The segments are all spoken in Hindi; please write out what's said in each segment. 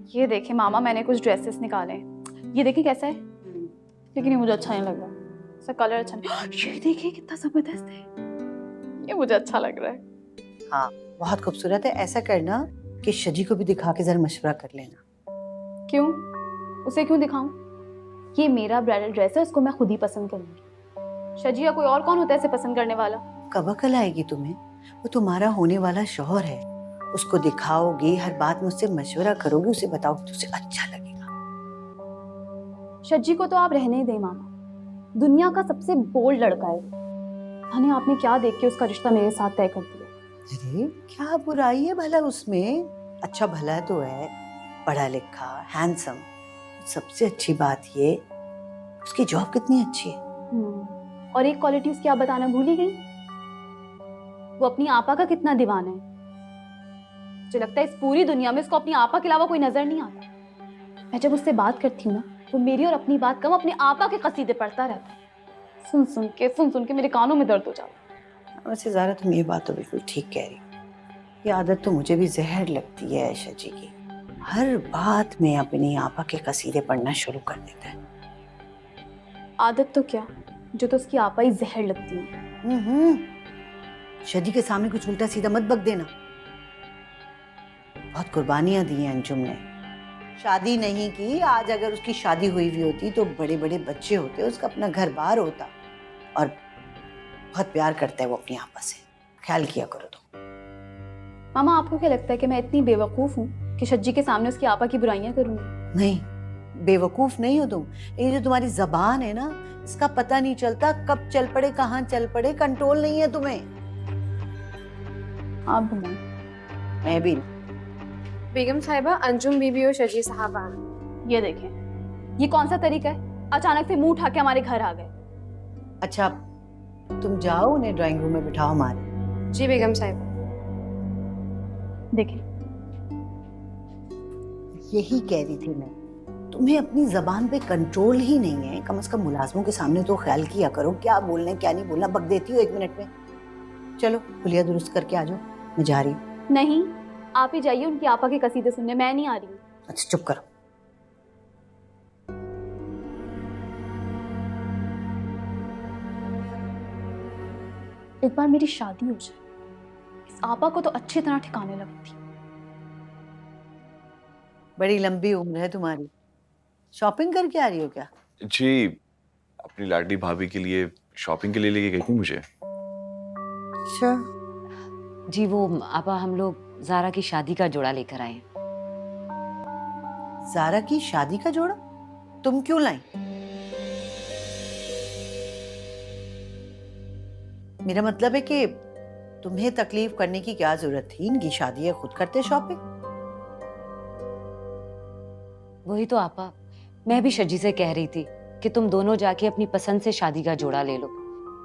ये देखे मामा, मैंने कुछ ड्रेसेस निकाले हैं। ये देखिए कैसा है, लेकिन ये मुझे अच्छा नहीं लग रहा, इसका कलर अच्छा नहीं। ये देखिए कितना जबरदस्त है, ये मुझे अच्छा लग रहा है। हाँ बहुत खूबसूरत है। ऐसा करना कि शजी को भी दिखा के जरा मशवरा कर लेना। क्यों? उसे क्यों दिखाऊं? ये मेरा ब्राइडल ड्रेस है, उसको मैं खुद ही पसंद करूंगी। शजी या कोई और कौन होता है इसे पसंद करने वाला? कब अकल आएगी तुम्हें? वो तुम्हारा होने वाला शौहर है, उसको दिखाओगे, हर बात में उससे मशवरा करोगे, उसे बताओगे तो उसे अच्छा लगेगा। शजी को तो आप रहने ही दें मामा, दुनिया का सबसे बोल्ड लड़का है। जाने आपने क्या देख के उसका रिश्ता मेरे साथ तय कर दिया। अरे क्या बुराई है भला उसमें? अच्छा भला तो है, पढ़ा लिखा, हैंडसम। सबसे अच्छी बात ये उसकी जॉब कितनी अच्छी है। और एक क्वालिटी उसकी आप बताना भूल ही गई, वो अपनी आपा का कितना दीवाना है। मुझे लगता है इस पूरी दुनिया में उसको अपनी आपा के अलावा कोई नजर नहीं आता। मैं जब उससे बात करती हूँ ना, वो मेरी और अपनी बात कम अपने आपा के कसीदे पढ़ता रहता है। सुन सुन के मेरे कानों में दर्द हो जाता है। वैसे ज़ारा तुम ये बात तो बिल्कुल ठीक कह रही हो। ये आदत तो मुझे भी जहर लगती है शजी की। हर बात में अपनी आपा के कसीदे पढ़ना शुरू कर देता है। आदत तो क्या, जो तो उसकी आपा ही जहर लगती है। शजी के सामने कुछ उल्टा सीधा मत बक देना। बहुत कुर्बानियां दी हैं अंजुम ने, शादी नहीं की। आज अगर उसकी शादी हुई हुई होती तो बड़े बड़े बच्चे होते, उसका अपना घर बार होता। और बहुत प्यार करता है वो अपनी आपा से, ख्याल किया करो तो। मामा आपको क्या लगता है कि मैं इतनी बेवकूफ हूँ कि शज्जी के सामने उसकी आपा की बुराइयां करूंगी? नहीं, बेवकूफ नहीं हो तुम। ये जो तुम्हारी जबान है ना, इसका पता नहीं चलता कब चल पड़े, कहाँ चल पड़े, कंट्रोल नहीं है तुम्हें। आप बताएं। मैं भी। बेगम साहिबा, अंजुम बीबी और शजी साहबा। ये देखें, ये कौन सा तरीका है? अचानक से मुंह उठा के हमारे घर आ गए। अच्छा तुम जाओ, उन्हें ड्राइंग रूम में बिठाओ हमारे। जी बेगम साहिबा। देखें, यही कह रही थी मैं, तुम्हें अपनी जबान पे कंट्रोल ही नहीं है। कम से कम मुलाजमों के सामने तो ख्याल किया करो, क्या बोलना है क्या नहीं बोलना। बक देती हो 1 मिनट में। चलो हुलिया दुरुस्त करके आ जाओ, मैं जा रही हूँ। नहीं, आप ही जाइए उनकी आपा के कसीदे सुनने, मैं नहीं आ रही हूँ। अच्छा चुप करो। एक बार मेरी शादी हो जाए, इस आपा को तो अच्छी तरह ठिकाने लगती। बड़ी लंबी उम्र है तुम्हारी, शॉपिंग करके आ रही हो क्या? जी, अपनी लाडली भाभी के लिए शॉपिंग के लिए लेके गई थी मुझे। अच्छा जी वो आपा, हम लोग ज़ारा की शादी का जोड़ा लेकर आए हैं। ज़ारा की शादी का जोड़ा तुम क्यों लाई? मेरा मतलब है कि तुम्हें तकलीफ करने की क्या जरूरत थी? इनकी शादी है, खुद करते शॉपिंग। वही तो आपा, मैं भी शजी से कह रही थी कि तुम दोनों जाके अपनी पसंद से शादी का जोड़ा ले लो,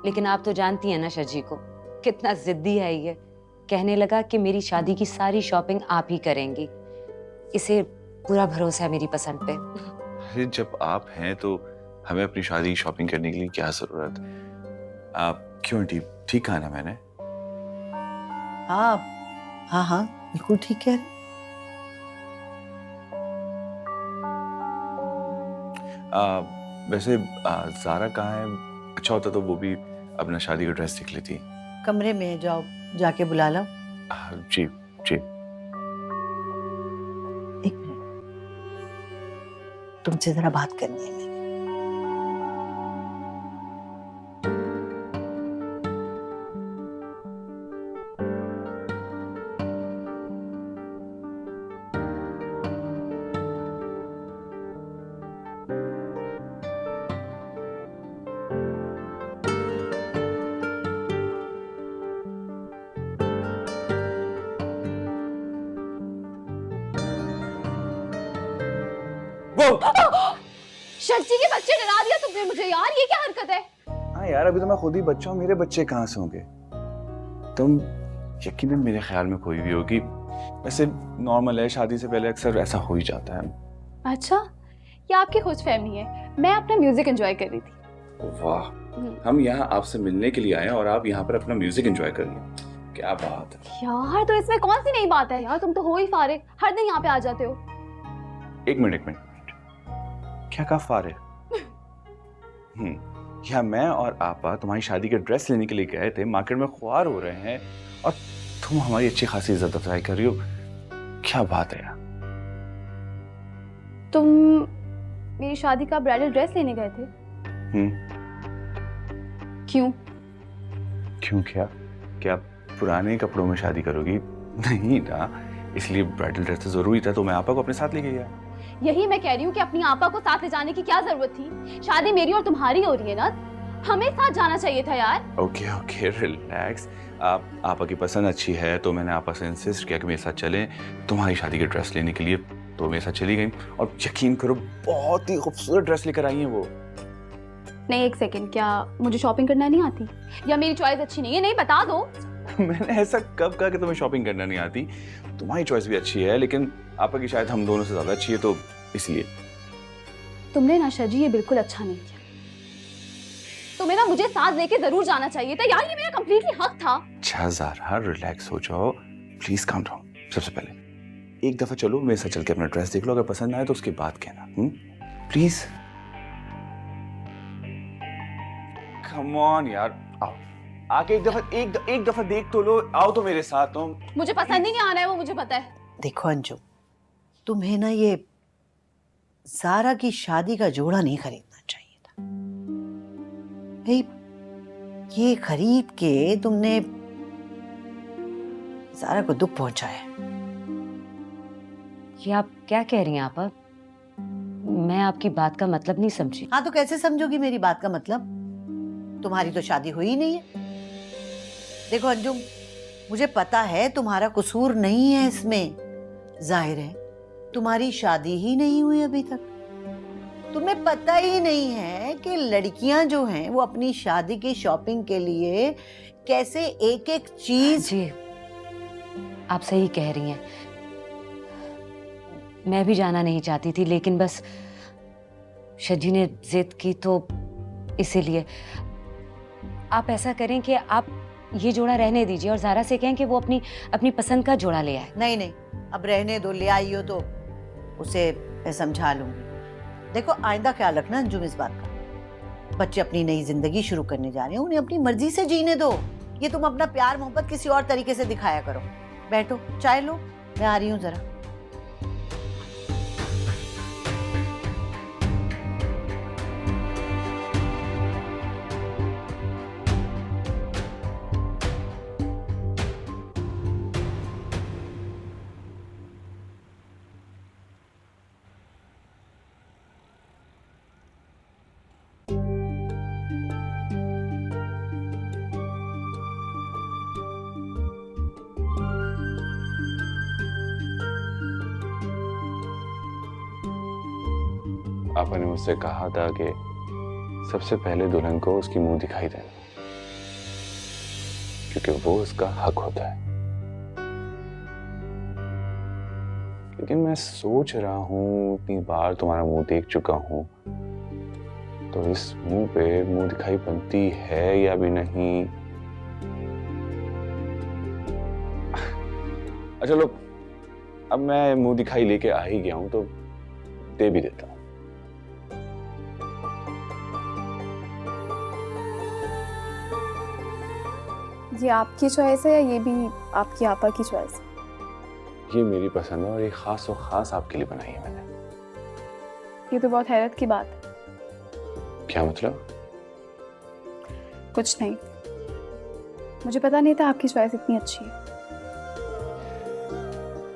लेकिन आप तो जानती हैं ना शजी को, कितना जिद्दी है ये। कहने लगा कि मेरी शादी की सारी शॉपिंग आप ही करेंगी। इसे पूरा भरोसा है मेरी पसंद पे। अरे जब आप हैं तो हमें अपनी शादी की शॉपिंग करने के लिए क्या जरूरत? आप क्यों आंटी, ठीक कहा ना मैंने? हाँ हाँ हाँ बिल्कुल ठीक है। वैसे ज़ारा कहाँ है? अच्छा होता तो वो भी अपना शादी का ड्रेस देख लेती। कमरे में जाओ, जाके बुला लो। जी जी। एक मिनट, तुमसे जरा बात करनी है मैंने। शज्जी के बच्चे डरा दिया तुमने मुझे यार, ये क्या हरकत है? हाँ यार, अभी तो मैं खुद ही बच्चा हूँ, मेरे बच्चे कहाँ से होंगे? तुम यकीनन मेरे ख्याल में खोई हुई होगी। वैसे नॉर्मल है, शादी से पहले अक्सर ऐसा हो ही जाता है। अच्छा, ये आपकी खुशफहमी है, मैं अपना म्यूजिक एंजॉय कर रही थी। वाह, हम यहाँ आपसे मिलने के लिए आए और आप यहाँ पर अपना म्यूजिक एंजॉय कर रही हैं, क्या बात है। यार तो इसमें कौन सी नई बात है यार, तुम तो हो ही फारिग, हर दिन यहाँ पे आ जाते हो। एक मिनट। क्या कहा फारिग? या मैं और आपा तुम्हारी शादी के ड्रेस लेने के लिए गए थे, मार्केट में ख्वार हो रहे हैं और तुम हमारी अच्छी खासी इज्जत अफजाई कर रही हो। क्या बात है यार? तुम मेरी शादी का ब्राइडल ड्रेस लेने गए थे? क्यों? क्यों क्या पुराने कपड़ों में शादी करोगी? नहीं ना, इसलिए ब्राइडल ड्रेस तो जरूरी था, तो मैं आपा को अपने साथ लेके गया। यही मैं कह रही हूँ कि अपनी आपा को साथ ले जाने की क्या जरूरत थी? शादी मेरी और तुम्हारी हो रही है ना, हमें साथ जाना चाहिए था यार। Okay relax. आपा की पसंद अच्छी है तो मैंने आपा से इंसिस्ट किया कि मेरे साथ चलें तुम्हारी शादी के ड्रेस लेने के लिए, तो मेरे साथ चली गई और यकीन करो बहुत ही खूबसूरत ड्रेस लेकर आई हैं वो। नहीं, एक सेकंड, क्या मुझे शॉपिंग करना नहीं आती या मेरी चॉइस अच्छी नहीं है? नहीं, बता दो। मैंने ऐसा कब कहा कि तुम्हें शॉपिंग करना नहीं आती? तुम्हारी चॉइस भी अच्छी है, लेकिन आपा की शायद हम दोनों से ज्यादा अच्छी है, तो इसलिए। तुमने ना शजी ये बिल्कुल अच्छा नहीं किया। तुम्हें ना मुझे साथ लेके जरूर जाना चाहिए था यार, ये मेरा कंप्लीटली हक था। अच्छा ज़ारा रिलैक्स हो जाओ, प्लीज काम डाउन। सबसे पहले एक दफा चलो मेरे साथ चल के अपना ड्रेस देख लो, अगर पसंद आए तो उसके बाद कहना। प्लीज कम ऑन यार, आओ आके एक दफा देख तो लो, आओ तो मेरे साथ। तुम मुझे पसंद ही नहीं आना है वो, मुझे पता है। देखो अंजुम, तुम्हें ना ये ज़ारा की शादी का जोड़ा नहीं खरीदना चाहिए था। भाई ये खरीद के तुमने ज़ारा को दुख पहुंचाया। ये आप क्या कह रही हैं आपा? मैं आपकी बात का मतलब नहीं समझी। हाँ तो कैसे समझोगी मेरी बात का मतलब? तुम्हारी तो शादी हुई ही नहीं है। देखो अंजुम, मुझे पता है तुम्हारा कसूर नहीं है इसमें, जाहिर है तुम्हारी शादी ही नहीं हुई अभी तक। तुम्हें पता ही नहीं है कि लड़कियां जो हैं वो अपनी शादी की शॉपिंग के लिए कैसे एक एक चीज। जी आप सही कह रही हैं, मैं भी जाना नहीं चाहती थी, लेकिन बस शजी ने जिद की तो इसीलिए। आप ऐसा करें कि आप ये जोड़ा रहने दीजिए और ज़ारा से कहें कि वो अपनी पसंद का जोड़ा ले आए। नहीं, अब रहने दो, ले आई हो तो उसे मैं समझा लूंगी। देखो आइंदा ख्याल रखना अंजुम इस बात का। बच्चे अपनी नई जिंदगी शुरू करने जा रहे हैं, उन्हें अपनी मर्जी से जीने दो। ये तुम अपना प्यार मोहब्बत किसी और तरीके से दिखाया करो। बैठो चाय लो, मैं आ रही हूँ जरा। आपा ने मुझसे कहा था कि सबसे पहले दुल्हन को उसकी मुंह दिखाई देना, क्योंकि वो उसका हक होता है। लेकिन मैं सोच रहा हूं, इतनी बार तुम्हारा मुंह देख चुका हूं, तो इस मुंह पे मुंह दिखाई बनती है या भी नहीं। अच्छा लो, अब मैं मुंह दिखाई लेके आ ही गया हूं तो दे भी देता हूं। ये आपकी चॉइस है या ये भी आपकी आपा की चॉइस है? ये मेरी पसंद है और ये खास और खास आपके लिए बनाई है मैंने। ये तो बहुत हैरत की बात है। क्या मतलब? कुछ नहीं, मुझे पता नहीं था आपकी चॉइस इतनी अच्छी है।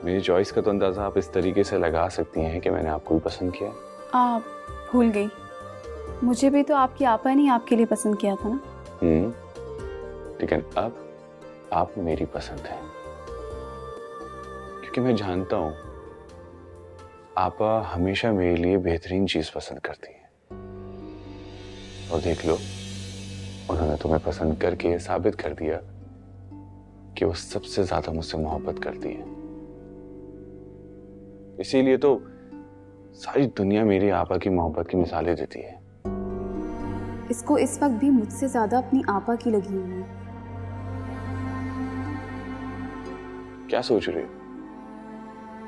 मेरी चॉइस का तो अंदाजा आप इस तरीके से लगा सकती हैं कि मैंने आपको भी पसंद किया। आप भूल गई, मुझे भी तो आपकी आपा ने आपके लिए पसंद किया था ना। लेकिन अब आप मेरी पसंद है, क्योंकि मैं जानता हूं आपा हमेशा मेरे लिए बेहतरीन चीज पसंद करती है। और देख लो, उन्होंने तुम्हें पसंद करके ये साबित कर दिया कि वो सबसे ज्यादा मुझसे मोहब्बत करती है। इसीलिए तो सारी दुनिया मेरी आपा की मोहब्बत की मिसालें देती है। इसको इस वक्त भी मुझसे ज्यादा अपनी आपा की लगी हुई है। क्या सोच रही हो?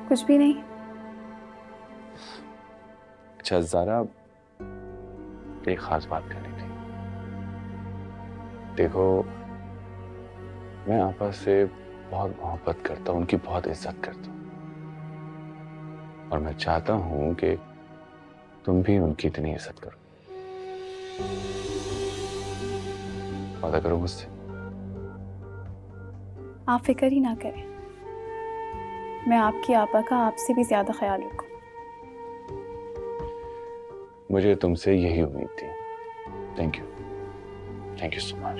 कुछ भी नहीं। अच्छा ज़ारा, एक खास बात करनी थी। देखो, मैं आपा से बहुत मोहब्बत करता हूँ, उनकी बहुत इज्जत करता हूँ, और मैं चाहता हूँ कि तुम भी उनकी इतनी इज्जत करो। वादा करो मुझसे। आप फिक्र ही ना करें, मैं आपकी आपा का आपसे भी ज्यादा ख्याल रखूँ। मुझे तुमसे यही उम्मीद थी। Thank you so much.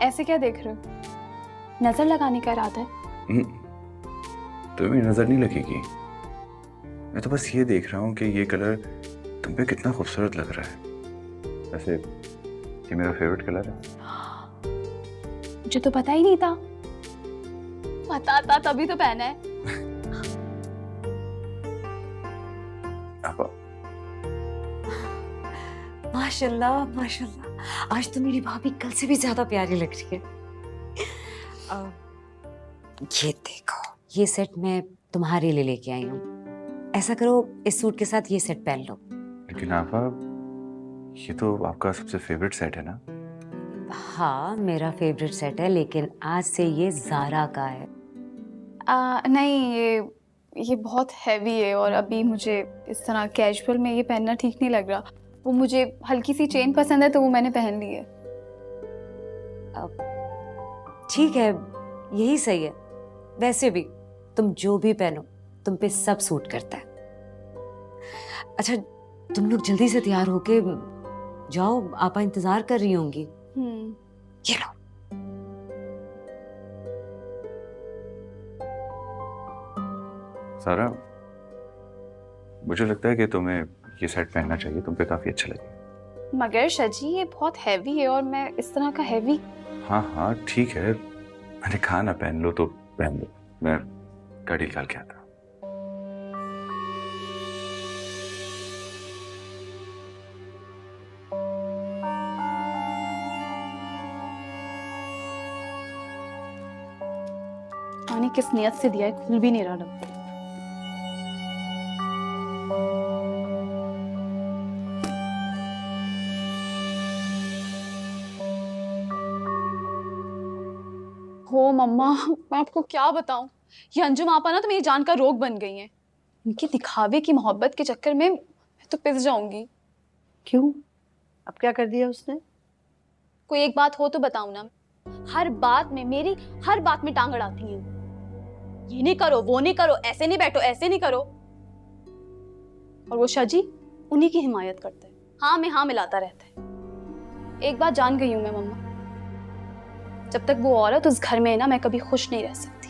ऐसे क्या देख रहे हो? नजर लगाने का इरादा है? तुम्हें नजर नहीं लगेगी। मैं तो बस ये देख रहा हूँ कि ये कलर तुम पे कितना खूबसूरत लग रहा है। वैसे ये मेरा फेवरेट कलर है। मुझे तो पता ही नहीं था। पता था तभी तो पहना है। आपा, माशाल्लाह माशाल्लाह, आज तो मेरी भाभी कल से भी ज्यादा प्यारी लग रही है। ये देखो, ये सेट मैं तुम्हारे लिए लेके आई हूँ। ऐसा करो, इस सूट के साथ ये सेट पहन लो। लेकिन आपा, ये तो आपका सबसे फेवरेट सेट है ना? हाँ, मेरा फेवरेट सेट है, लेकिन आज से ये ज़ारा का है। नहीं, ये बहुत हैवी है और अभी मुझे इस तरह कैजुअल में ये पहनना ठीक नहीं लग रहा। वो मुझे हल्की सी चेन पसंद है तो वो मैंने पहन ली है। ठीक है, यही सही है। वैसे भी तुम जो भी पहनो, तुम पे सब सूट करता है। अच्छा, तुम लोग जल्दी से तैयार होके जाओ, आपा इंतजार कर रही होंगी। ये लो। सारा, मुझे लगता है कि तुम्हें ये सेट पहनना चाहिए, तुम पे काफी अच्छा लगेगा। मगर शजी, ये बहुत हैवी है और मैं इस तरह का हैवी। हाँ हाँ ठीक है, मैंने कहा ना पहन लो तो पहन लो। मैं गाड़ी निकाल के आता हूँ। पानी किस नियत से दिया है, खुल भी नहीं रहा डब्बा। हो मम्मा, मैं आपको क्या बताऊं, ये अंजुम आपा ना तो मेरी जान का रोग बन गई हैं। इनके दिखावे की मोहब्बत के चक्कर में मैं तो पिस जाऊंगी। क्यों? अब क्या कर दिया उसने? कोई एक बात हो तो बताऊं ना। हर बात में मेरी हर बात में टांग अड़ाती हैं। ये नहीं करो, वो नहीं करो, ऐसे नहीं बैठो, ऐसे नहीं करो। और वो शाजी उन्हीं की हिमायत करता है, हाँ में हाँ मिलाता रहता है। एक बात जान गई हूं मैं मम्मा, जब तक वो औरत उस घर में है ना, मैं कभी खुश नहीं रह सकती।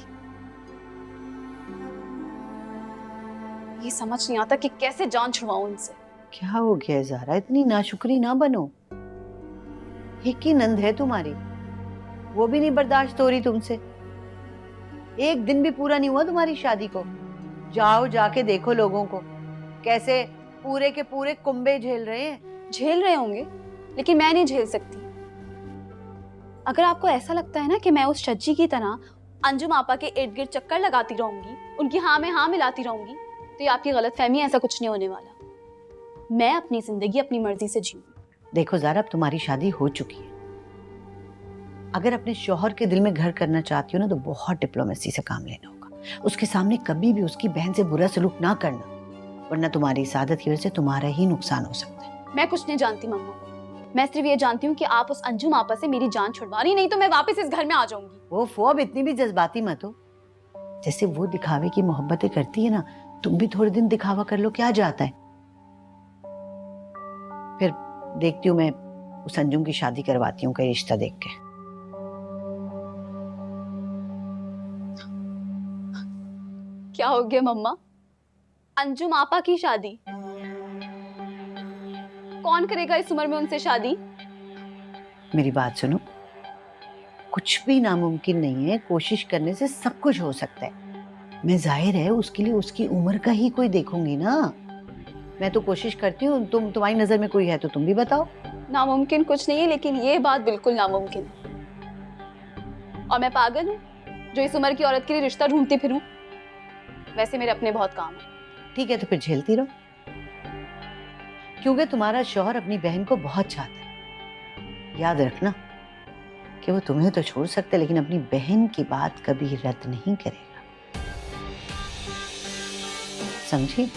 ये समझ नहीं आता कि कैसे जान छुड़वाऊं इनसे। क्या हो गया है ज़ारा, इतनी नाशुक्री ना बनो। एक ही नंद है तुम्हारी, वो भी नहीं बर्दाश्त हो रही तुमसे। एक दिन भी पूरा नहीं हुआ तुम्हारी शादी को। जाओ जाके देखो लोगों को कैसे पूरे के पूरे कुंबे झेल रहे हैं। झेल रहे होंगे, लेकिन मैं नहीं झेल सकती। अगर आपको ऐसा लगता है ना कि मैं उस शज्जी की तरह अंजुम आपा के इर्द गिर्द चक्कर लगाती रहूंगी, उनकी हाँ में हाँ मिलाती रहूंगी, तो ये आपकी गलतफहमी है। ऐसा कुछ नहीं होने वाला। मैं अपनी जिंदगी अपनी मर्जी से जीऊंगी। देखो ज़ारा, अब तुम्हारी शादी हो चुकी है। अगर अपने शौहर के दिल में घर करना चाहती हो ना, तो बहुत डिप्लोमेसी से काम लेना होगा। उसके सामने कभी भी उसकी बहन से बुरा सलूक ना करना, वरना तुम्हारी इस आदत की वजह से तुम्हारा ही नुकसान हो सकता है। मैं कुछ नहीं जानती मम्मा, मैं सिर्फ ये जानती हूँ कि आप उस अंजुम आपा से मेरी जान छुड़वा रही, नहीं तो मैं वापस इस घर में आ जाऊंगी। वो अब इतनी भी जज्बाती मत हो। जैसे वो दिखावे की मोहब्बतें करती है ना, तुम भी थोड़े दिन दिखावा कर लो, क्या जाता है। फिर देखती हूँ मैं उस अंजुम की शादी करवाती हूँ, कहीं रिश्ता देख के। क्या हो गया मम्मा? अंजुम आपा की शादी? कौन करेगा इस उम्र में उनसे शादी? मेरी बात सुनो, कुछ भी नामुमकिन नहीं है, कोशिश करने से सब कुछ हो सकता है। मैं जाहिर है उसके लिए उसकी उम्र का ही कोई देखूंगी ना। मैं तो कोशिश करती हूँ, तुम्हारी नजर में कोई है तो तुम भी बताओ। नामुमकिन कुछ नहीं है, लेकिन ये बात बिल्कुल नामुमकिन है। और मैं पागल हूँ जो इस उम्र की औरत के लिए रिश्ता ढूंढती फिरूं? वैसे मेरे अपने बहुत काम है। ठीक है, तो फिर झेलती रहो, क्योंकि तुम्हारा शौहर अपनी बहन को बहुत चाहता है। याद रखना कि वो तुम्हें तो छोड़ सकते, लेकिन अपनी बहन की बात कभी रद्द नहीं करेगा, समझी?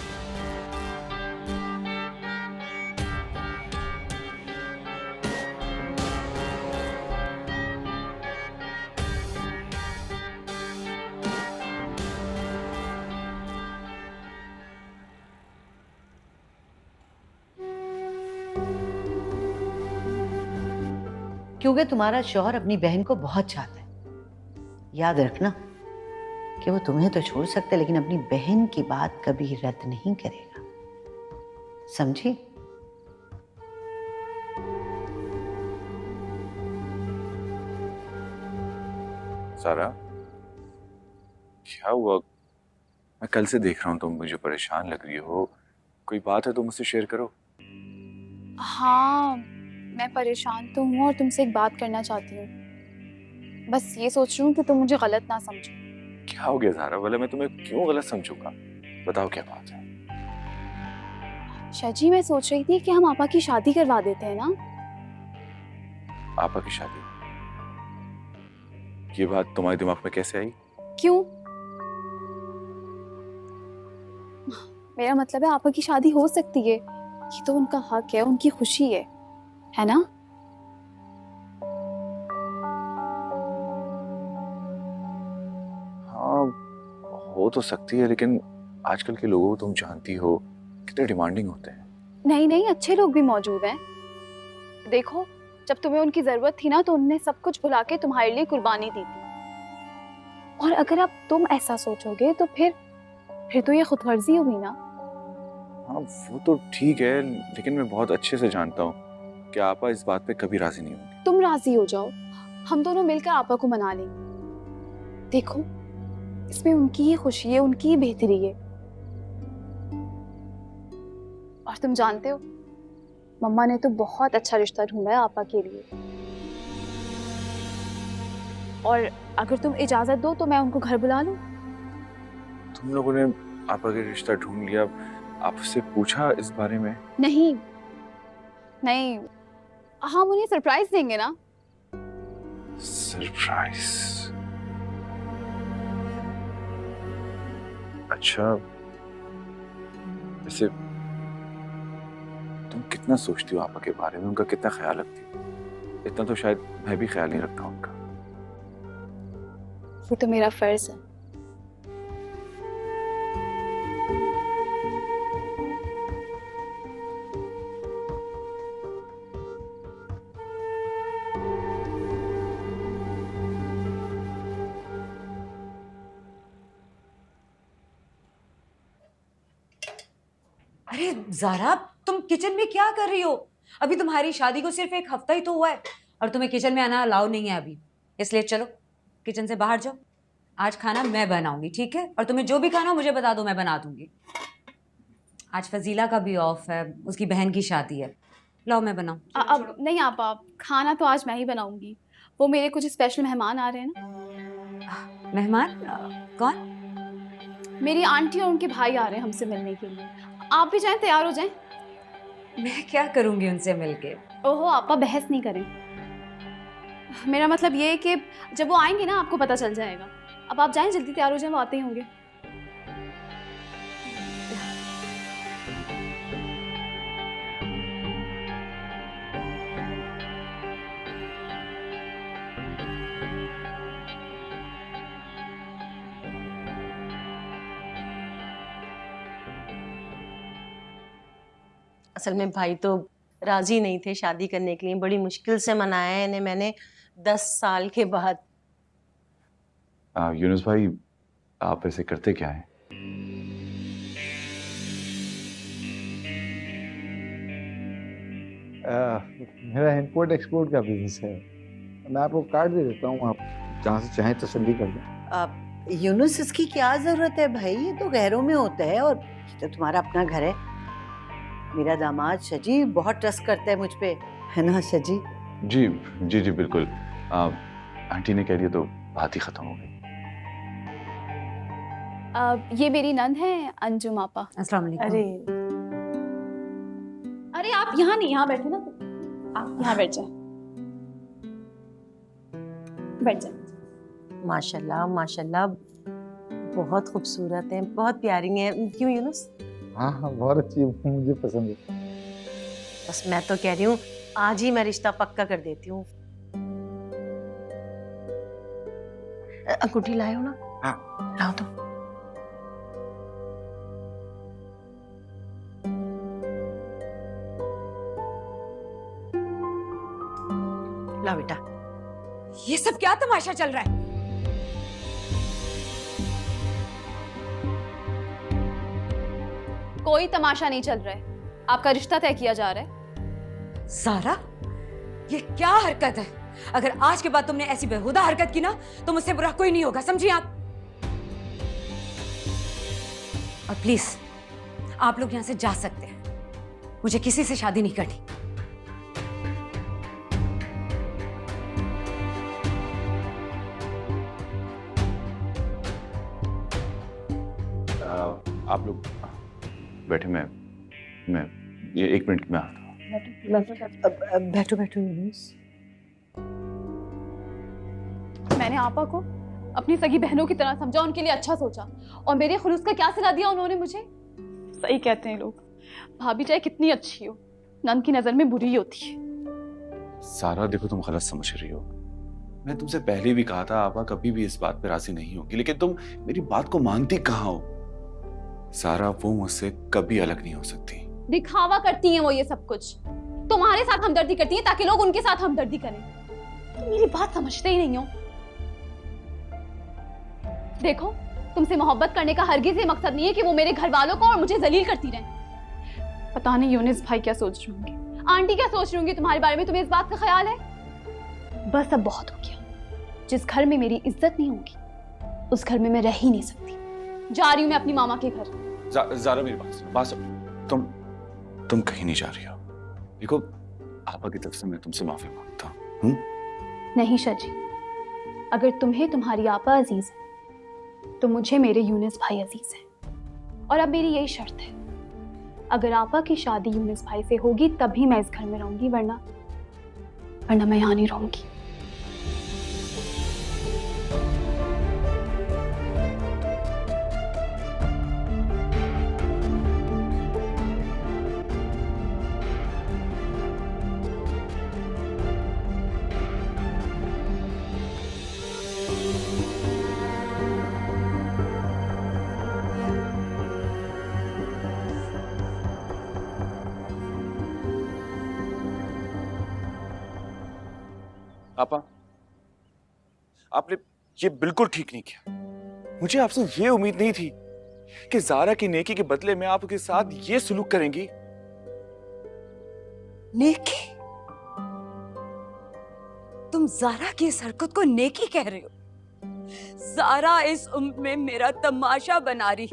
क्योंकि तुम्हारा शौहर अपनी बहन को बहुत चाहता है। याद रखना कि वो तुम्हें तो छोड़ सकते, लेकिन अपनी बहन की बात कभी रद्द नहीं करेगा, समझी? सारा, क्या हुआ? मैं कल से देख रहा हूँ तुम मुझे परेशान लग रही हो। कोई बात है तो मुझसे शेयर करो। हाँ, मैं परेशान तो हूँ और तुमसे एक बात करना चाहती हूँ। बस ये सोच रही हूँ कि तुम मुझे गलत ना समझो। क्या हो गया सारा? भला मैं तुम्हें क्यों गलत समझूंगा? बताओ क्या बात है। शाजी, मैं सोच रही थी कि हम आपा की शादी करवा देते हैं ना। आपा की शादी? ये बात तुम्हारे दिमाग में कैसे आई? क्यों? मेरा मतलब है आपा की शादी हो सकती है। ये तो उनका हक है, उनकी खुशी है ना? हाँ, हो तो सकती है, लेकिन आजकल के लोगों को तुम जानती हो कितने डिमांडिंग होते हैं। नहीं नहीं, अच्छे लोग भी मौजूद हैं। देखो, जब तुम्हें उनकी जरूरत थी ना, तो उन्होंने सब कुछ भुला के तुम्हारे लिए कुर्बानी दी थी। और अगर अब तुम ऐसा सोचोगे तो फिर तो ये खुदगर्जी हुई ना। हाँ, वो तो ठीक है, लेकिन मैं बहुत अच्छे से जानता हूँ कि आपा इस बात पे कभी राजी नहीं होंगी। तुम राजी हो जाओ, हम दोनों मिलकर आपा को मना लेंगे। देखो, इसमें उनकी ही खुशी है, उनकी ही बेहतरी है। और तुम जानते हो, मम्मा ने तो बहुत अच्छा रिश्ता ढूंढा है आपा के लिए। और अगर तुम इजाजत दो तो मैं उनको घर बुला लूं। तुम लोगों ने आपा का रिश्ता ढूंढ लिया, आपसे पूछा इस बारे में? नहीं नहीं, हम उन्हें सरप्राइज देंगे ना। सरप्राइज? अच्छा, वैसे तुम कितना सोचती हो आपा के बारे में, उनका कितना ख्याल रखती हो? इतना तो शायद मैं भी ख्याल नहीं रखता उनका। ये तो मेरा फर्ज है। अरे ज़ारा, तुम किचन में क्या कर रही हो? अभी तुम्हारी शादी को सिर्फ एक हफ्ता ही तो हुआ है और तुम्हें किचन में आना अलाउ नहीं है अभी। इसलिए चलो किचन से बाहर जाओ। आज खाना मैं बनाऊंगी, ठीक है? और तुम्हें जो भी खाना हो मुझे बता दो, मैं बना दूंगी। आज फजीला का भी ऑफ है, उसकी बहन की शादी है। लाओ मैं बनाऊं। अब नहीं आपा, खाना तो आज मैं ही बनाऊंगी। वो मेरे कुछ स्पेशल मेहमान आ रहे हैं ना। मेहमान? कौन? मेरी आंटी और उनके भाई आ रहे हैं हमसे मिलने के लिए। आप भी जाएं, तैयार हो जाएं। मैं क्या करूंगी उनसे मिलके? ओहो आपा, बहस नहीं करें। मेरा मतलब ये है कि जब वो आएंगे ना, आपको पता चल जाएगा। अब आप जाएं, जल्दी तैयार हो जाएं, वो आते ही होंगे। असल में भाई तो राजी नहीं थे शादी करने के लिए। बड़ी मुश्किल से मनाया है इन्हें मैंने 10 साल के बाद। यूनुस भाई, आप ऐसे करते क्या हैं? मेरा इंपोर्ट एक्सपोर्ट का बिजनेस है। मैं आपको कार्ड दे देता हूँ, आप जहाँ से चाहें तसल्ली कर लें। यूनुस, इसकी क्या जरूरत है भाई? ये तो घरों में होता है और ये तो तुम्हारा अपना घर है। मेरा दामाद शजी बहुत ट्रस्ट करता है मुझ पे, है ना शजी? जी जी जी बिल्कुल। आंटी ने कह दिया तो बात ही खत्म हो गई। ये मेरी नंद है अंजुम आपा। अस्सलाम वालेकुम। अरे अरे आप यहाँ नहीं, यहाँ बैठे ना, आप यहाँ बैठ जाए, बैठ जाए। माशाल्लाह माशाल्लाह, बहुत खूबसूरत है, बहुत प्यारी है। क्यों यूनुस? हाँ हाँ, बहुत अच्छी है, मुझे पसंद है। बस मैं तो कह रही हूँ आज ही मैं रिश्ता पक्का कर देती हूँ। अंगूठी लाए हो ना? हाँ। लाओ तो। ला बेटा। ये सब क्या तमाशा चल रहा है? कोई तमाशा नहीं चल रहा है, आपका रिश्ता तय किया जा रहा है। सारा, ये क्या हरकत है? अगर आज के बाद तुमने ऐसी बेहुदा हरकत की ना तो मुझसे बुरा कोई नहीं होगा, समझी आप? और प्लीज आप लोग यहाँ से जा सकते हैं, मुझे किसी से शादी नहीं करनी। आप लोग बैठे, मैं ये 1 मिनट में आता हूँ। बैठो बैठो यूनुस। मैंने आपा को अपनी सगी बहनों की तरह समझा, उनके लिए अच्छा सोचा, और मेरे खुलूस का क्या सिला दिया उन्होंने मुझे। सही कहते हैं लोग, भाभी चाहे कितनी अच्छी हो, नंद की नजर में बुरी होती है। सारा देखो, तुम गलत समझ रही हो। मैं तुमसे पहले भी कहा था आपा कभी भी इस बात पे राजी नहीं होगी, लेकिन तुम मेरी बात को मानती कहाँ हो। सारा, वो मुझसे कभी अलग नहीं हो सकती। दिखावा करती हैं वो ये सब कुछ, तुम्हारे साथ हमदर्दी करती हैं ताकि लोग उनके साथ हमदर्दी करें। तुम मेरी बात समझते ही नहीं हो। देखो, तुमसे मोहब्बत करने का हरगिज ये मकसद नहीं है कि वो मेरे घर वालों को और मुझे जलील करती रहे। पता नहीं यूनुस भाई क्या सोच रहे होंगे, आंटी क्या सोच रही होंगी तुम्हारे बारे में। तुम्हें इस बात का ख्याल है? बस अब बहुत हो गया। जिस घर में मेरी इज्जत नहीं होगी उस घर में मैं रह ही नहीं सकती। जा रही हूँ मैं अपनी मामा के घर। ज़ारा, मेरी बात सुनो। तुम कहीं नहीं जा रही हो। देखो, आपा की तरफ से मैं तुमसे माफी मांगता हूँ। नहीं शजी, अगर तुम्हें तुम्हारी आपा अजीज है तो मुझे मेरे यूनुस भाई अजीज है। और अब मेरी यही शर्त है, अगर आपा की शादी यूनुस भाई से होगी तभी मैं इस घर में रहूंगी, वरना मैं यहाँ नहीं रहूंगी। आपा, आपने ये बिल्कुल ठीक नहीं किया। मुझे आपसे ये उम्मीद नहीं थी कि ज़ारा की नेकी के बदले में आप उसके साथ ये सलूक करेंगी। नेकी? तुम ज़ारा की इस हरकत को नेकी कह रहे हो? ज़ारा इस उम्र में मेरा तमाशा बना रही।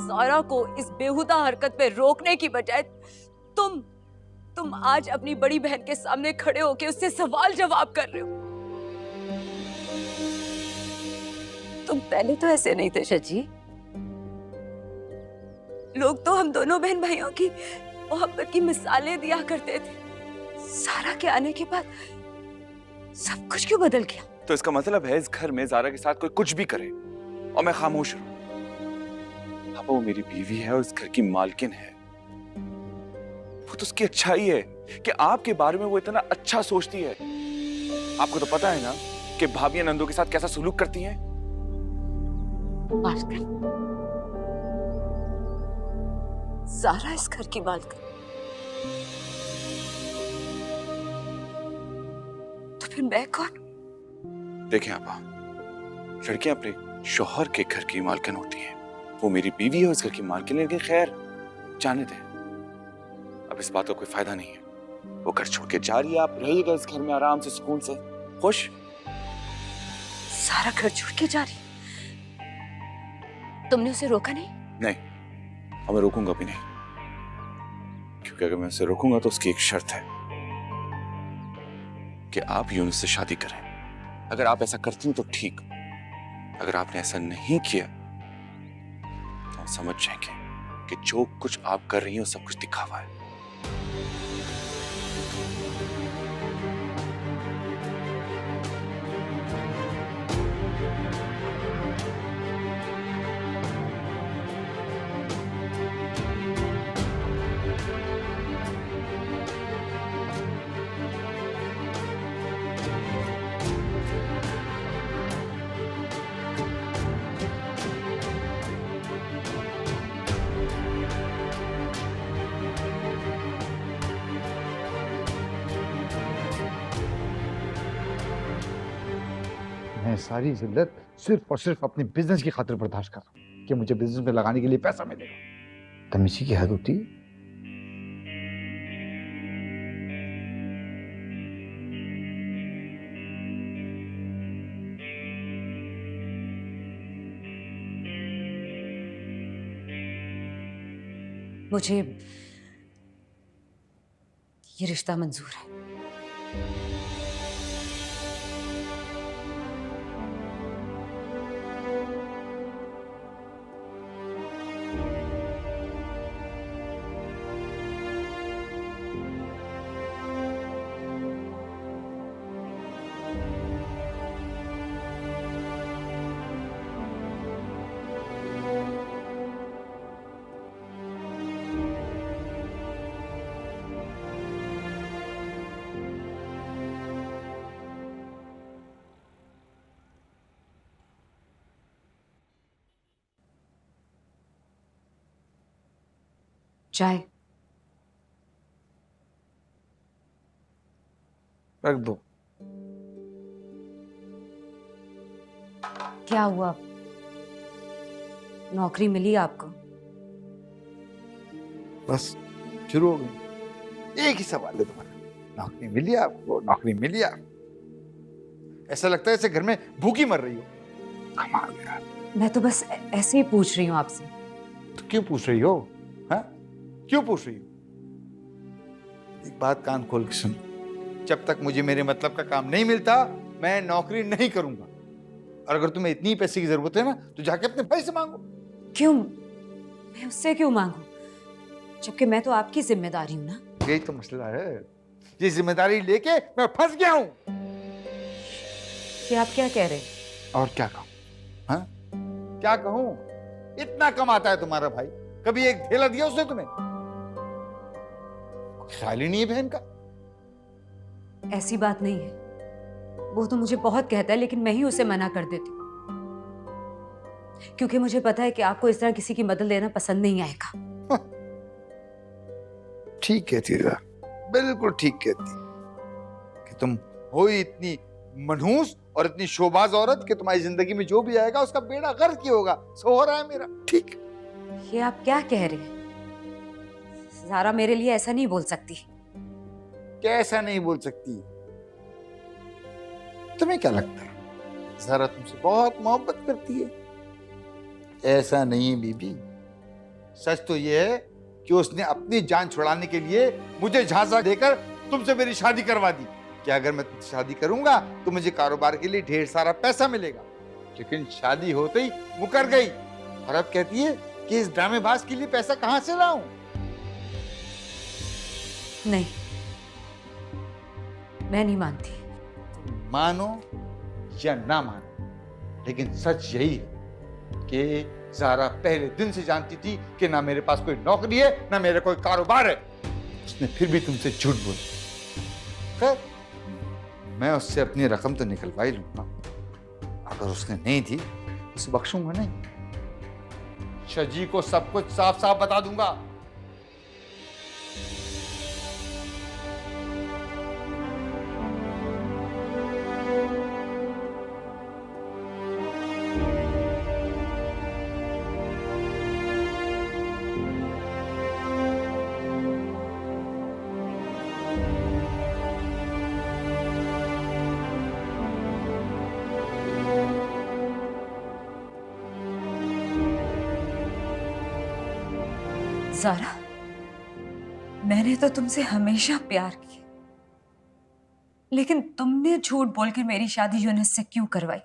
ज़ारा को इस बेहुदा हरकत पे रोकने की बजाय तुम आज अपनी बड़ी बहन के सामने खड़े होकर उससे सवाल जवाब कर रहे हो। तुम पहले तो ऐसे नहीं थे शजी। लोग तो हम दोनों बहन भाइयों की मोहब्बत की मिसालें दिया करते थे। सारा के आने के बाद सब कुछ क्यों बदल गया? तो इसका मतलब है इस घर में ज़ारा के साथ कोई कुछ भी करे और मैं खामोश रहूं। आपा, वो मेरी बीवी है और इस घर की मालकिन है। वो तो उसकी अच्छाई है कि आपके बारे में वो इतना अच्छा सोचती है। आपको तो पता है ना कि भाभियां नंदों के साथ कैसा सलूक करती हैं। बात कर। ज़ारा इस घर की मालकिन, फिर मैं कौन? देखें आपा, लड़कियां अपने शौहर के घर की मालकिन होती हैं। वो मेरी बीवी है, उस घर की मालकिन, लेकिन खैर जाने दें, अब इस बात का कोई फायदा नहीं है। वो घर छोड़ के जा रही है, आप रहिएगा इस घर में आराम से, सुकून से, खुश। सारा घर छोड़ के जा रही? तुमने उसे रोका नहीं? नहीं, और मैं रोकूंगा भी नहीं, क्योंकि अगर मैं उसे रोकूंगा तो उसकी एक शर्त है कि आप यूनुस से शादी करें। अगर आप ऐसा करती हैं तो ठीक, अगर आपने ऐसा नहीं किया तो हम समझ जाएंगे कि जो कुछ आप कर रही हो सब कुछ दिखावा है। मैं सारी जिल्लत सिर्फ और सिर्फ अपने बिजनेस की खातिर बर्दाश्त कर रहा हूँ कि मुझे बिजनेस में लगाने के लिए पैसा मिलेगा। तमीज़ी की हद होती है। मुझे ये रिश्ता मंजूर है। चाय रख दो। क्या हुआ? नौकरी मिली आपको? बस शुरू हो गई। एक ही सवाल है तुम्हारा, नौकरी मिली आपको? नौकरी मिली आप? ऐसा लगता है जैसे घर में भूखी मर रही हो। कमाल यार। मैं तो बस ऐसे ही पूछ रही हूँ आपसे। तो क्यों पूछ रही हो? हाँ, क्यों पूछ रही हो? एक बात कान खोल के सुन, जब तक मुझे मेरे मतलब का काम नहीं मिलता मैं नौकरी नहीं करूंगा। और अगर तुम्हें इतनी पैसे की जरूरत है ना तो जाके अपने भाई से मांगो। क्यों? मैं उससे क्यों मांगू, जबकि मैं तो आपकी जिम्मेदारी हूँ ना। यही तो मसला है, ये जिम्मेदारी लेके मैं फंस गया हूँ। ये आप क्या कह रहे हैं? और क्या कहूँ? हाँ, क्या कहूँ? इतना कमाता है तुम्हारा भाई, कभी एक ढेला दिया उसने तुम्हें? ख्याल ही नहीं है बहन का। ऐसी बात नहीं है, वो तो मुझे बहुत कहता है, लेकिन मैं ही उसे मना कर देती हूँ, क्योंकि मुझे पता है कि आपको इस तरह किसी की मदद लेना पसंद नहीं आएगा। ठीक कहती है, बिल्कुल ठीक कहती कि तुम हो ही इतनी मनहूस और इतनी शोबाज औरत कि तुम्हारी जिंदगी में जो भी आएगा उसका बेड़ा गर्क ही होगा। सो हो रहा है मेरा। ठीक। ये आप क्या कह रहे हैं? ज़ारा मेरे लिए ऐसा नहीं बोल सकती। कैसा नहीं बोल सकती? तुम्हें क्या लगता है ज़ारा तुमसे बहुत मोहब्बत करती है? ऐसा नहीं है बीबी, सच तो यह है कि उसने अपनी जान छुड़ाने के लिए मुझे झांसा देकर तुमसे मेरी शादी करवा दी कि अगर मैं तुमसे शादी करूंगा तो मुझे कारोबार के लिए ढेर सारा पैसा मिलेगा। लेकिन शादी होते ही मुकर गई और अब कहती है कि इस ड्रामेबाज के लिए पैसा कहां से लाऊं? नहीं, मैं नहीं मानती। मानो या ना मानो, लेकिन सच यही है कि ज़ारा पहले दिन से जानती थी कि ना मेरे पास कोई नौकरी है ना मेरा कोई कारोबार है। उसने फिर भी तुमसे झूठ बोला। खैर, मैं उससे अपनी रकम तो निकलवा ही लूंगा। अगर उसने नहीं दी उसे बख्शूंगा नहीं। शजी को सब कुछ साफ साफ बता दूंगा। ज़ारा, मैंने तो तुमसे हमेशा प्यार किया, लेकिन तुमने झूठ बोलकर मेरी शादी यूनिस से क्यों करवाई?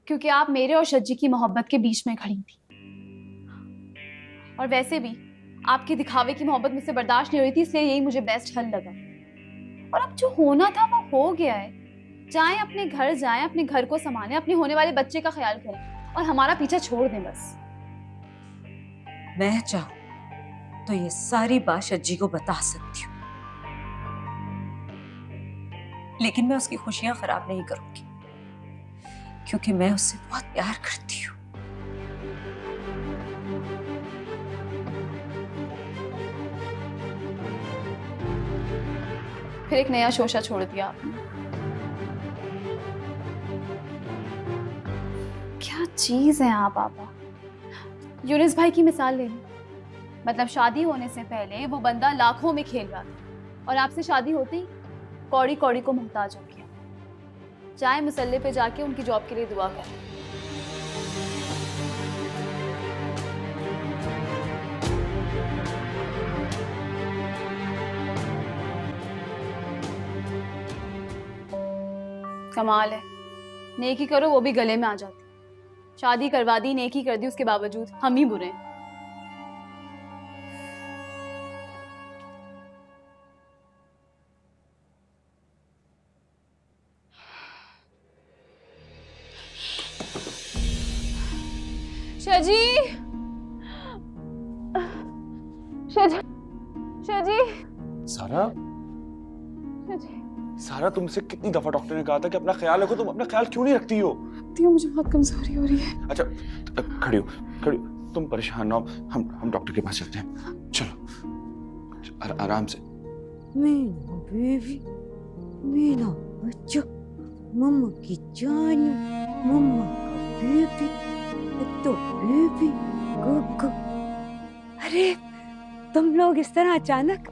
क्योंकि आप मेरे और शज्जी की मोहब्बत के बीच में खड़ी थी। और वैसे भी आपके दिखावे की मोहब्बत मुझसे बर्दाश्त नहीं हो रही थी, इसलिए यही मुझे बेस्ट हल लगा। और अब जो होना था वो हो गया है। जाएं अपने घर, जाएं अपने घर को संभालें, अपने होने वाले बच्चे का ख्याल करें और हमारा पीछा छोड़ दें बस। मैं चाहूं तो ये सारी बात शज्जी को बता सकती हूँ, लेकिन मैं उसकी खुशियां खराब नहीं करूंगी, क्योंकि मैं उससे बहुत प्यार करती हूँ। फिर एक नया शोशा छोड़ दिया आपने। क्या चीज है आप पापा। यूनिस भाई की मिसाल ले लो, मतलब शादी होने से पहले वो बंदा लाखों में खेल रहा था और आपसे शादी होते ही कौड़ी कौड़ी को मोहताज हो गया। जाए मुसल्ले पे जाके उनकी जॉब के लिए दुआ करें। कमाल है, नेकी करो वो भी गले में आ जाती। शादी करवा दी, नेकी कर दी, उसके बावजूद हम ही बुरे हैं। शजी, शजी, शजी, सारा, शजी। सारा तुमसे कितनी दफा डॉक्टर ने कहा था कि अपना ख्याल रखो, तुम अपना ख्याल क्यों नहीं रखती हो? मुझे बहुत कमजोरी हो रही है। अच्छा खड़ी हो, खड़ी हो, तुम परेशान ना हो, हम डॉक्टर के पास चलते हैं। चलो आराम से। मेरा बेबी, मेरा बच्चा, मम्मा की जान, मम्मा का बेबी, तो बेबी गुगु। अरे तुम लोग इस तरह अचानक।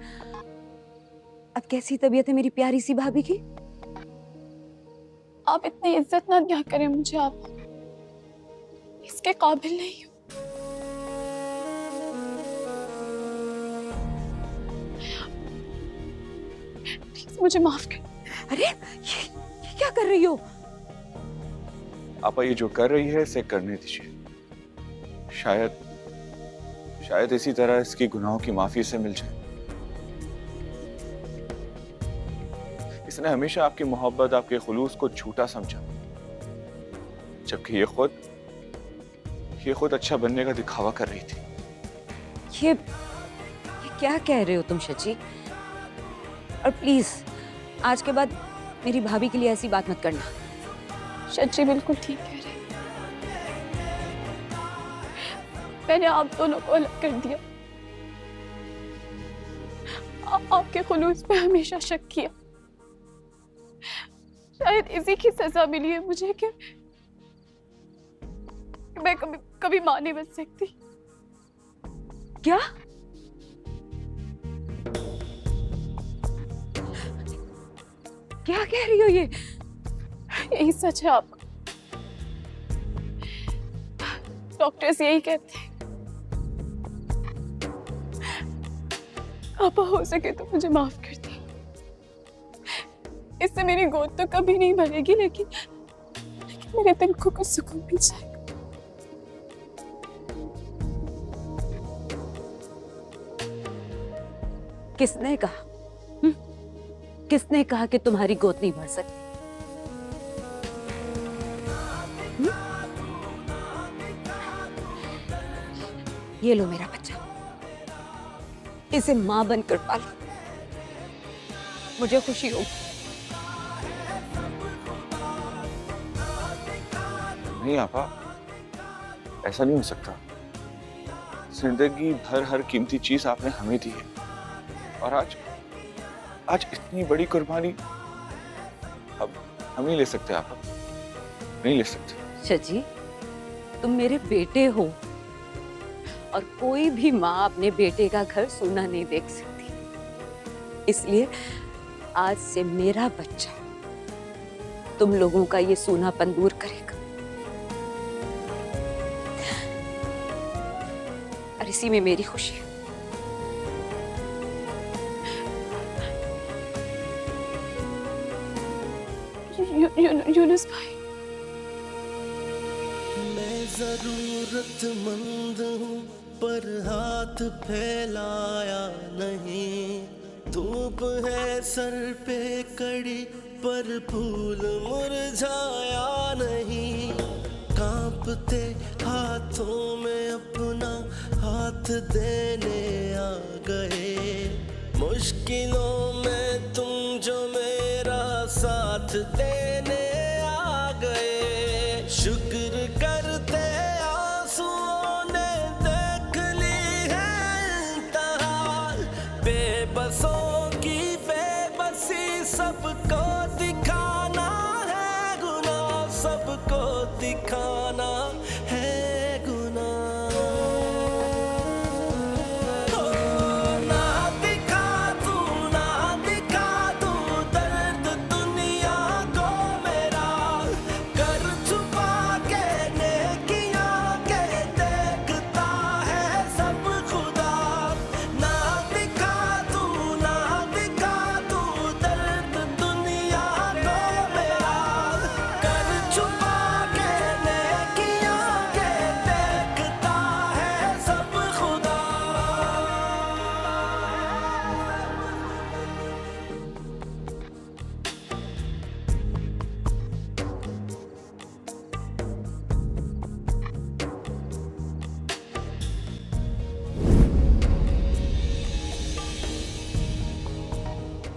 अब कैसी तबीयत है मेरी प्यारी सी भाभी की? आप इतनी इज्जत ना दिया करें मुझे, आप इसके काबिल नहीं हो। प्लीज मुझे माफ कर। अरे ये क्या कर रही हो? आपा ये जो कर रही है इसे करने दीजिए। शायद इसी तरह इसकी गुनाहों की माफी से मिल जाए। इसने हमेशा आपकी मोहब्बत, आपके खुलूस को झूठा समझा, जबकि ये खुद अच्छा बनने का दिखावा कर रही थी। ये क्या कह रहे हो तुम शची? और प्लीज आज के बाद मेरी भाभी के लिए ऐसी बात मत करना। शची बिल्कुल ठीक कह रहे हैं। मैंने आप दोनों को अलग कर दिया, आपके खुलूस पे हमेशा शक किया। शायद इसी की सजा मिली है मुझे कि मैं कभी मां नहीं बन सकती। क्या? क्या कह रही हो ये? यही सच है आपका। डॉक्टर्स यही कहते हैं। आप हो सके तो मुझे माफ कर दे। इससे मेरी गोद तो कभी नहीं भरेगी, लेकिन मेरे दिल को कुछ सुकून मिल जाएगा। किसने कहा? किसने कहा कि तुम्हारी गोद नहीं भर सकती? ये लो मेरा बच्चा, इसे मां बनकर पालो, मुझे खुशी होगी। नहीं आपा, ऐसा नहीं हो सकता। जिंदगी भर हर कीमती चीज आपने हमें दी है, और आज इतनी बड़ी कुर्बानी अब हम नहीं ले सकते। आपा नहीं ले सकते। शची, तुम मेरे बेटे हो, और कोई भी माँ अपने बेटे का घर सूना नहीं देख सकती। इसलिए आज से मेरा बच्चा तुम लोगों का ये सूनापन दूर करेगा, और इसी में मेरी खुशी है। यूनुस भाई, मैं जरूरतमंद हूँ पर हाथ फैलाया नहीं, धूप है सर पे कड़ी पर फूल मुरझाया नहीं, कांपते हाथों में अपना हाथ देने आ गए, मुश्किलों में तुम जो मेरा साथ देने आ गए, शुक्र करते आंसुओं ने देख ली है इंतहा, बेबसों की बेबसी सबको दिखाना है गुनाह, सबको दिखाना